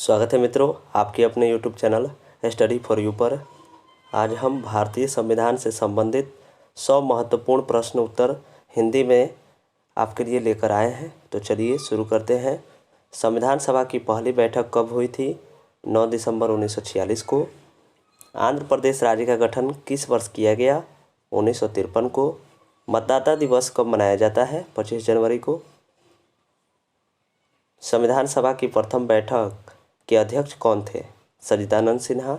स्वागत है मित्रों, आपके अपने YouTube channel study for you पर। आज हम भारतीय संविधान से संबंधित 100 महत्वपूर्ण प्रश्न उत्तर हिंदी में आपके लिए लेकर आए हैं। तो चलिए शुरू करते हैं। संविधान सभा की पहली बैठक कब हुई थी? 9 दिसंबर 1946 को। आंध्र प्रदेश राज्य का गठन किस वर्ष किया गया? 1953 को। मतदाता दिवस कब मनाया जाता है? 25 जनवरी को। संविधान सभा की प्रथम बैठक के अध्यक्ष कौन थे? सच्चिदानंद सिन्हा,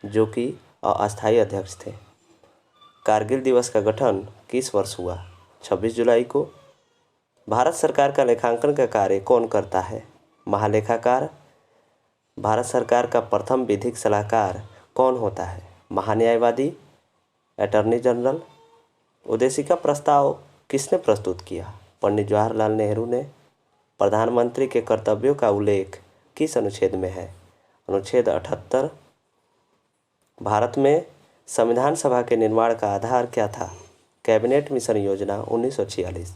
जो कि अस्थायी अध्यक्ष थे। कारगिल दिवस का गठन किस वर्ष हुआ? 26 जुलाई को। भारत सरकार का लेखांकन का कार्य कौन करता है? महालेखाकार। भारत सरकार का प्रथम विधिक सलाहकार कौन होता है? महान्यायवादी, अटॉर्नी जनरल। उद्देशिका प्रस्ताव किसने प्रस्तुत किया? पंडित जवाहरलाल नेहरू ने। प्रधानमंत्री के कर्तव्यों का उल्लेख किस अनुच्छेद में है? अनुच्छेद 78। भारत में संविधान सभा के निर्माण का आधार क्या था? कैबिनेट मिशन योजना 1946।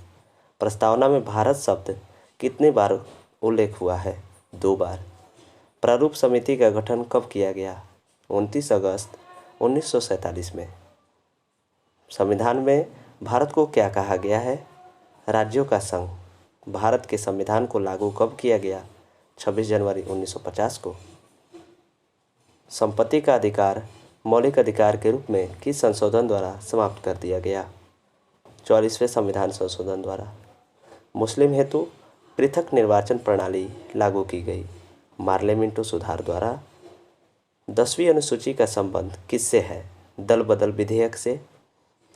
प्रस्तावना में भारत शब्द कितनी बार उल्लेख हुआ है? 2 बार। प्रारूप समिति का गठन कब किया गया? 29 अगस्त 1947 में। संविधान में भारत को क्या कहा गया है? राज्यों का संघ। भारत के संविधान को लागू कब किया गया? 26 जनवरी 1950 को। संपत्ति का अधिकार मौलिक अधिकार के रूप में किस संशोधन द्वारा समाप्त कर दिया गया? 44वें संविधान संशोधन द्वारा। मुस्लिम हेतु पृथक निर्वाचन प्रणाली लागू की गई। मार्ले मिंटो सुधार द्वारा। 10वीं अनुसूची का संबंध किससे है? दल बदल विधेयक से।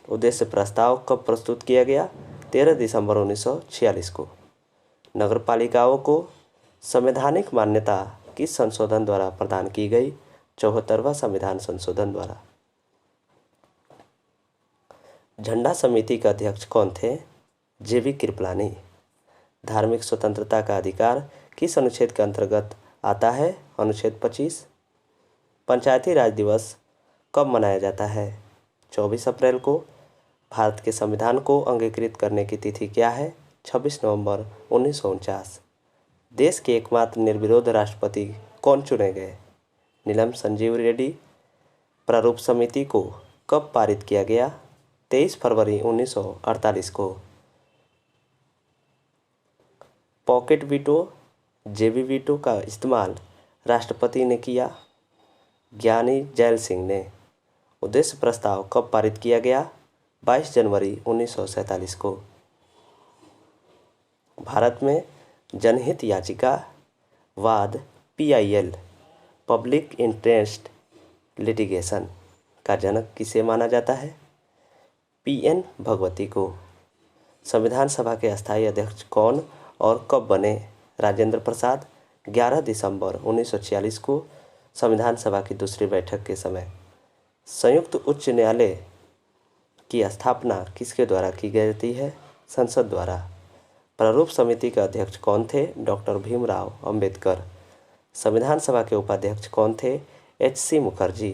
उद्देश्य प्रस्ताव कब प्रस्तुत किया गया? 13 दिसंबर 1946 को। नगरपालिकाओं को संवैधानिक मान्यता किस संशोधन द्वारा प्रदान की गई? 74वां संविधान संशोधन द्वारा। झंडा समिति का अध्यक्ष कौन थे? जेबी कृपलानी। धार्मिक स्वतंत्रता का अधिकार किस अनुच्छेद के अंतर्गत आता है? अनुच्छेद 25। पंचायती राज दिवस कब मनाया जाता है? 24 अप्रैल को। भारत के संविधान को अंगीकृत करने की तिथि क्या है? 26 नवंबर 1949। देश के एकमात्र निर्विरोध राष्ट्रपति कौन चुने गए? नीलम संजीव रेड्डी। प्रारूप समिति को कब पारित किया गया? 23 फरवरी 1948 को। पॉकेट वीटो, जेबी वीटो का इस्तेमाल राष्ट्रपति ने किया? ज्ञानी जैल सिंह ने। उद्देश्य प्रस्ताव कब पारित किया गया? 22 जनवरी 1947 को। भारत में जनहित याचिका वाद PIL पब्लिक इंटरेस्ट लिटिगेशन का जनक किसे माना जाता है? PN भगवती को। संविधान सभा के अस्थायी अध्यक्ष कौन और कब बने? राजेंद्र प्रसाद। 11 दिसंबर 1946 को संविधान सभा की दूसरी बैठक के समय संयुक्त उच्च न्यायालय की स्थापना किसके द्वारा की गई है? संसद द्वारा। प्रारूप समिति के अध्यक्ष कौन थे? डॉक्टर भीमराव अंबेडकर। संविधान सभा के उपाध्यक्ष कौन थे? HC मुखर्जी।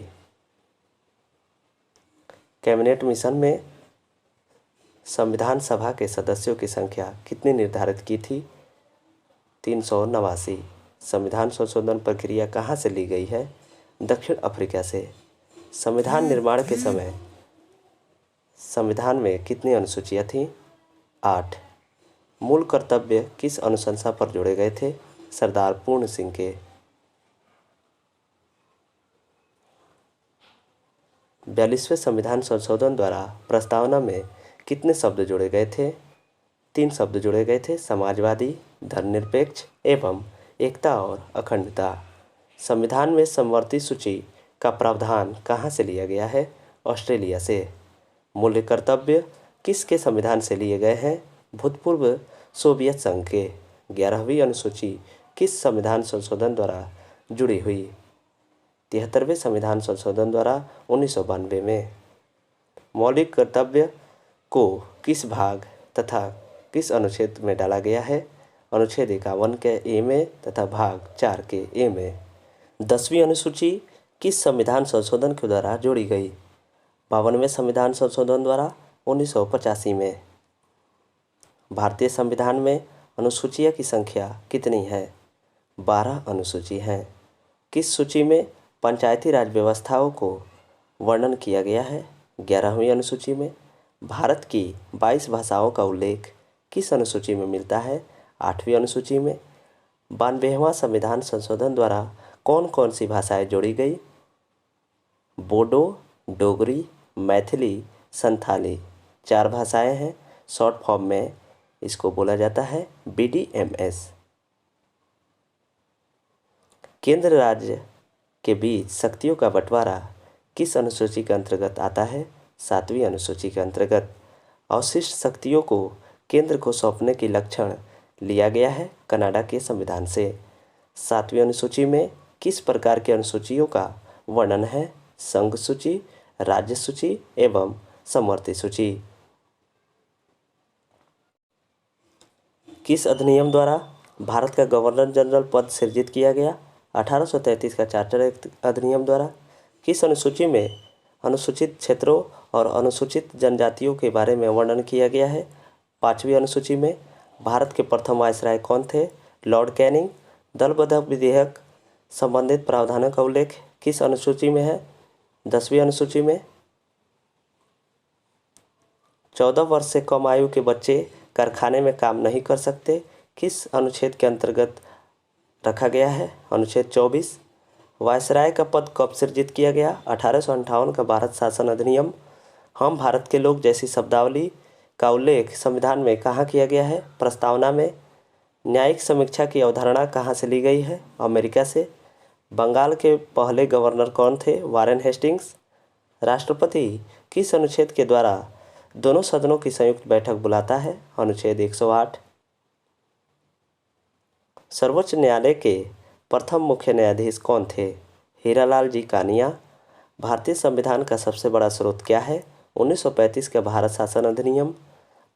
कैबिनेट मिशन में संविधान सभा के सदस्यों की संख्या कितनी निर्धारित की थी? 389। संविधान संशोधन प्रक्रिया कहाँ से ली गई है? दक्षिण अफ्रीका से। संविधान निर्माण के समय संविधान में कितनी अनुसूचियाँ थीं? 8। मूल कर्तव्य किस अनुशंसा पर जोड़े गए थे? सरदार पूर्ण सिंह के। 42वें संविधान संशोधन द्वारा प्रस्तावना में कितने शब्द जोड़े गए थे? 3 शब्द जोड़े गए थे। समाजवादी, धर्मनिरपेक्ष एवं एकता और अखंडता। संविधान में समवर्ती सूची का प्रावधान कहाँ से लिया गया है? ऑस्ट्रेलिया से। मूल्य कर्तव्य किसके संविधान से लिए गए हैं? भूतपूर्व सोवियत संघ के। 11वीं अनुसूची किस संविधान संशोधन द्वारा जुड़ी हुई? 73वें संविधान संशोधन द्वारा 1992 में। मौलिक कर्तव्य को किस भाग तथा किस अनुच्छेद में डाला गया है? अनुच्छेद 51 के A में तथा भाग 4 के A में। 10वीं अनुसूची किस संविधान संशोधन के द्वारा जोड़ी गई? 52वें संविधान संशोधन द्वारा 1985 में। भारतीय संविधान में अनुसूचियों की संख्या कितनी है? 12 अनुसूची हैं। किस सूची में पंचायती राज व्यवस्थाओं को वर्णन किया गया है? 11वीं अनुसूची में। भारत की 22 भाषाओं का उल्लेख किस अनुसूची में मिलता है? 8वीं अनुसूची में। 92वां संविधान संशोधन द्वारा कौन कौन सी भाषाएं जोड़ी गई? बोडो, डोगरी, मैथिली, संथाली 4 भाषाएं हैं। शॉर्ट फॉर्म में इसको बोला जाता है BDMS। केंद्र राज्य के बीच शक्तियों का बंटवारा किस अनुसूची के अंतर्गत आता है? 7वीं अनुसूची के अंतर्गत। अवशिष्ट शक्तियों को केंद्र को सौंपने की लक्षण लिया गया है कनाडा के संविधान से। 7वीं अनुसूची में किस प्रकार की अनुसूचियों का वर्णन है? संघ सूची, राज्य सूची एवं समवर्ती सूची। किस अधिनियम द्वारा भारत का गवर्नर जनरल पद सृजित किया गया? 1833 का चार्टर एक्ट अधिनियम द्वारा। किस अनुसूची में अनुसूचित क्षेत्रों और अनुसूचित जनजातियों के बारे में वर्णन किया गया है? 5वीं अनुसूची में। भारत के प्रथम वायसराय कौन थे? Lord Canning. दलबद्ध विधेयक संबंधित प्रावधानों का उल्लेख किस अनुसूची में है? 10वीं अनुसूची में। 14 वर्ष से कम आयु के बच्चे कारखाने में काम नहीं कर सकते किस अनुच्छेद के अंतर्गत रखा गया है? अनुच्छेद 24। वायसराय का पद कब सृजित किया गया? 1858 का भारत शासन अधिनियम। हम भारत के लोग जैसी शब्दावली का उल्लेख संविधान में कहाँ किया गया है? प्रस्तावना में। न्यायिक समीक्षा की अवधारणा कहाँ से ली गई है? अमेरिका से। बंगाल के पहले गवर्नर कौन थे? Warren Hastings. राष्ट्रपति किस अनुच्छेद के द्वारा दोनों सदनों की संयुक्त बैठक बुलाता है? अनुच्छेद 108। सर्वोच्च न्यायालय के प्रथम मुख्य न्यायाधीश कौन थे? हीरालाल जी कानिया। भारतीय संविधान का सबसे बड़ा स्रोत क्या है? 1935 का भारत शासन अधिनियम।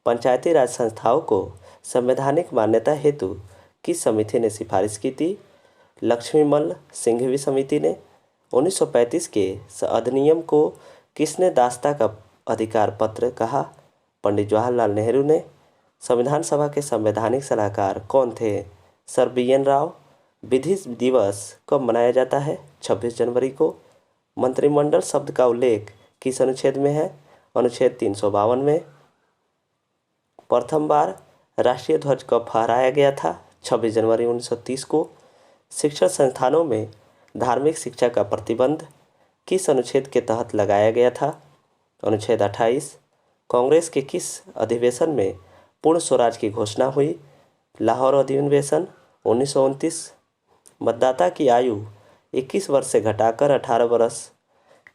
पंचायती राज संस्थाओं को संवैधानिक मान्यता हेतु किस समिति ने सिफारिश की थी? लक्ष्मीमल्ल सिंघवी समिति ने। 1935 के अधिनियम को किसने दासता का अधिकार पत्र कहा? पंडित जवाहरलाल नेहरू ने। संविधान सभा के संवैधानिक सलाहकार कौन थे? Sir BN Rao. विधि दिवस कब मनाया जाता है? 26 जनवरी को। मंत्रिमंडल शब्द का उल्लेख किस अनुच्छेद में है? अनुच्छेद 352 में। प्रथम बार राष्ट्रीय ध्वज कब फहराया गया था? 26 जनवरी 1930 को। शिक्षण संस्थानों में धार्मिक शिक्षा का प्रतिबंध किस अनुच्छेद के तहत लगाया गया था? अनुच्छेद 28। कांग्रेस के किस अधिवेशन में पूर्ण स्वराज की घोषणा हुई? लाहौर अधिवेशन 1929। मतदाता की आयु 21 वर्ष से घटाकर 18 वर्ष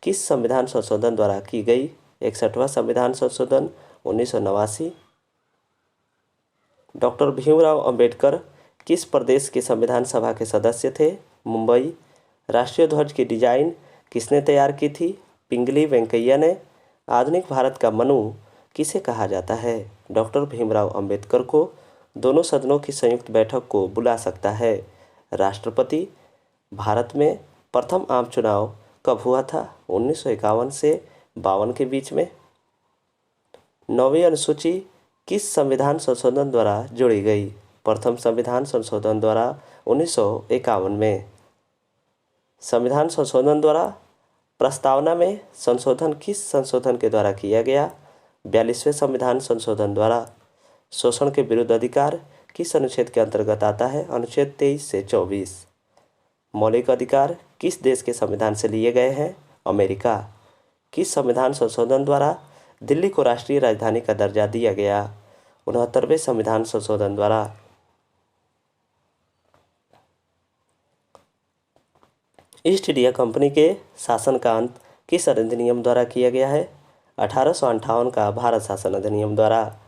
किस संविधान संशोधन द्वारा की गई? 61वां संविधान संशोधन 1989। डॉक्टर भीमराव अंबेडकर किस प्रदेश के संविधान सभा के सदस्य थे? मुंबई। राष्ट्रीय ध्वज की डिजाइन किसने तैयार की थी? पिंगली वेंकैया ने। आधुनिक भारत का मनु किसे कहा जाता है? डॉक्टर भीमराव अंबेडकर को दोनों सदनों की संयुक्त बैठक को बुला सकता है राष्ट्रपति। भारत में प्रथम आम चुनाव कब हुआ था? 1951 से 52 के बीच में। 9वीं अनुसूची किस संविधान संशोधन द्वारा जोड़ी गई? प्रथम संविधान संशोधन द्वारा 1951 में। संविधान संशोधन द्वारा प्रस्तावना में संशोधन किस संशोधन के द्वारा किया गया? 42वें संविधान संशोधन द्वारा। शोषण के विरुद्ध अधिकार किस अनुच्छेद के अंतर्गत आता है? अनुच्छेद 23 से 24। मौलिक अधिकार किस देश के संविधान से लिए गए हैं? अमेरिका। किस संविधान संशोधन द्वारा दिल्ली को राष्ट्रीय राजधानी का दर्जा दिया गया? 69वें संविधान संशोधन द्वारा। ईस्ट इंडिया कंपनी के शासन का अंत किस अधिनियम द्वारा किया गया है? 1858 का भारत शासन अधिनियम द्वारा।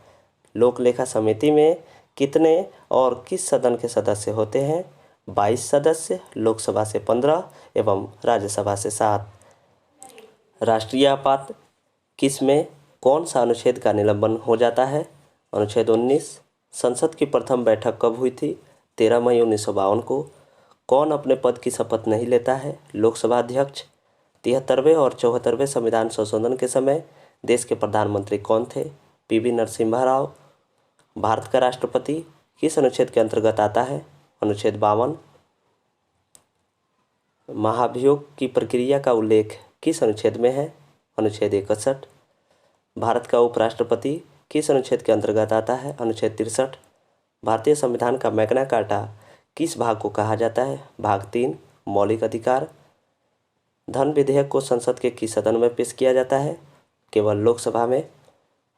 लोक लेखा समिति में कितने और किस सदन के सदस्य होते हैं? 22 सदस्य, लोकसभा से 15 एवं राज्यसभा से 7। राष्ट्रीय आपात किस में कौन सा अनुच्छेद का निलंबन हो जाता है? अनुच्छेद 19। संसद की प्रथम बैठक कब हुई थी? 13 मई 1952 को। कौन अपने पद की शपथ नहीं लेता है? लोकसभा अध्यक्ष। 73वें और 74वें संविधान संशोधन के समय देश के प्रधानमंत्री कौन थे? PV नरसिम्हा राव। भारत का राष्ट्रपति किस अनुच्छेद के अंतर्गत आता है? अनुच्छेद 52। महाभियोग की प्रक्रिया का उल्लेख किस अनुच्छेद में है? अनुच्छेद 61। भारत का उपराष्ट्रपति किस अनुच्छेद के अंतर्गत आता है? अनुच्छेद 63। भारतीय संविधान का मैग्ना कार्टा किस भाग को कहा जाता है? भाग 3, मौलिक अधिकार। धन विधेयक को संसद के किस सदन में पेश किया जाता है? केवल लोकसभा में।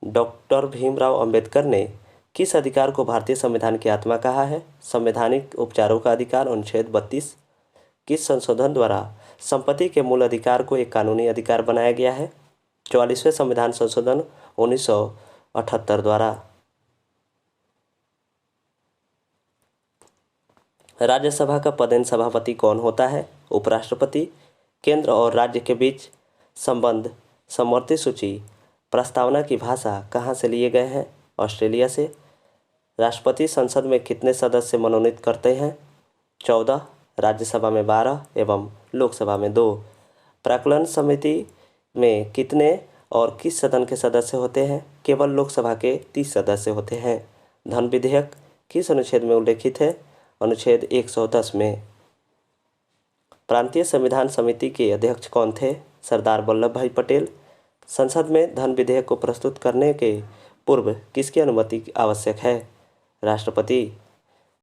डॉक्टर भीमराव अंबेडकर ने किस अधिकार को भारतीय संविधान की आत्मा कहा है? संवैधानिक उपचारों का अधिकार। अनुच्छेद 32। किस संशोधन द्वारा संपत्ति के मूल अधिकार को एक कानूनी अधिकार बनाया गया है? 44वें संविधान संशोधन 1978 द्वारा। राज्यसभा का पदेन सभापति कौन होता है? उपराष्ट्रपति। केंद्र और राज्य के बीच संबंध समवर्ती सूची प्रस्तावना की भाषा कहाँ से लिए गए हैं? ऑस्ट्रेलिया से। राष्ट्रपति संसद में कितने सदस्य मनोनीत करते हैं? 14। राज्यसभा में 12 एवं लोकसभा में 2। प्राक्कलन समिति में कितने और किस सदन के सदस्य होते हैं? केवल लोकसभा के 30 सदस्य होते हैं। धन विधेयक किस अनुच्छेद में उल्लेखित है? अनुच्छेद 110 में। प्रांतीय संविधान समिति के अध्यक्ष कौन थे? सरदार वल्लभ भाई पटेल। संसद में धन विधेयक को प्रस्तुत करने के पूर्व किसकी अनुमति आवश्यक है? राष्ट्रपति।